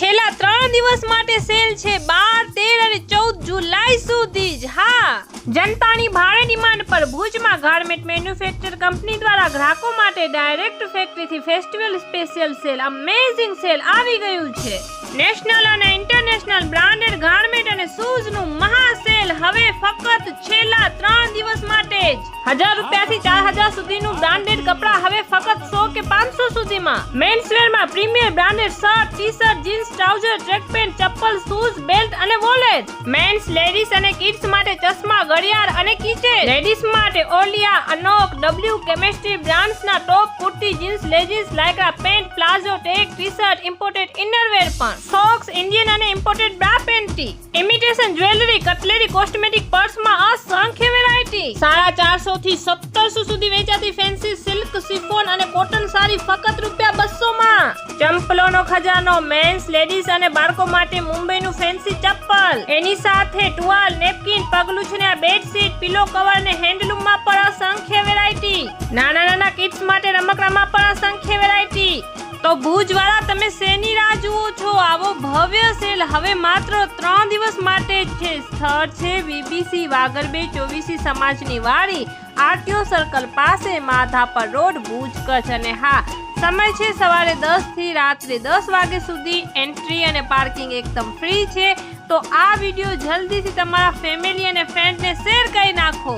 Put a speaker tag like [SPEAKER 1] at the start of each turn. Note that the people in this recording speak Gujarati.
[SPEAKER 1] છેલ્લા 3 દિવસ માટે સેલ છે 12, 13 અને 14 જુલાઈ સુધી જ। હા, જનતાની ભારે ડિમાન્ડ પર ભુજમાં ગાર્મેન્ટ મેન્યુફેક્ચર કંપની દ્વારા ગ્રાહકો માટે ડાયરેક્ટ ફેક્ટરીથી festival special sale amazing sale આવી ગયું છે। નેશનલ અને ઇન્ટરનેશનલ બ્રાન્ડેડ ગાર્મેન્ટ અને શૂઝનું મહા સેલ હવે ફક્ત છેલ્લા 3 દિવસ માટે જ। 1000 રૂપિયાથી 4000 સુધીનું બ્રાન્ડેડ કપડા હવે ફક્ત 100 કે 500 સુધીમાં। મેન્સવેરમાં premier branded shirt, t-shirt, jeans, trouser, track pant, ચપ્પલ, શૂઝ, બેલ્ટ અને વોલેટ। મેન્સ, લેડીઝ અને કિડ્સ માટે ચશ્મા, ઘડિયાળ અને કીચેન। લેડીઝ માટે ઓલિયા, અનોક, ડબલ્યુ, કેમેસ્ટ્રી બ્રાન્ડ્સના top, kurti, jeans, leggings, lycra pant, palazzo, ટેક, ટી-શર્ટ, ઇમ્પોર્ટેડ ઇનરવેર પણ, સોક્સ, ઇન્ડિયન અને imported bra panty, imitation jewellery, cutlery, cosmetic, પર્સમાં અસંખ્ય વેરાયટી। 450 થી 1700 સુધી વેચાતી ફેન્સી સિલ્ક, શિફોન અને કોટન સાડી ફક્ત ₹200 માં। ચંપલોનો ખજાનો, મેન્સ, લેડીઝ અને બાળકો માટે મુંબઈનું ફેન્સી ચપ્પલ, એની સાથે ટુવાલ, નેપકિન, પગલુંછણિયા, બેડશીટ, પિલો કવર અને હેન્ડલૂમમાં પણ અસંખ્ય વેરાયટી। નાના કિડ્સ માટે રમકડામાં પણ અસંખ્ય વેરાયટી। તો ભુજવાળા, તમે શેની રાહ જુઓ છો? આવો ભવ્ય સેલ હવે માત્ર 3 દિવસ માટે જ છે। સ્થળ છે બીબીસી વાગરબે 24 સમાજની વાડી, આરટીઓ સર્કલ પાસે, માધાપર રોડ, ભુજ, કચ્છ। અને હા, સમય છે સવારે 10 થી રાત્રે 10 વાગ્યા સુધી। એન્ટ્રી અને પાર્કિંગ એકદમ ફ્રી છે। તો આ વિડીયો જલ્દીથી તમારા ફેમિલી અને ફ્રેન્ડને શેર કરી નાખો।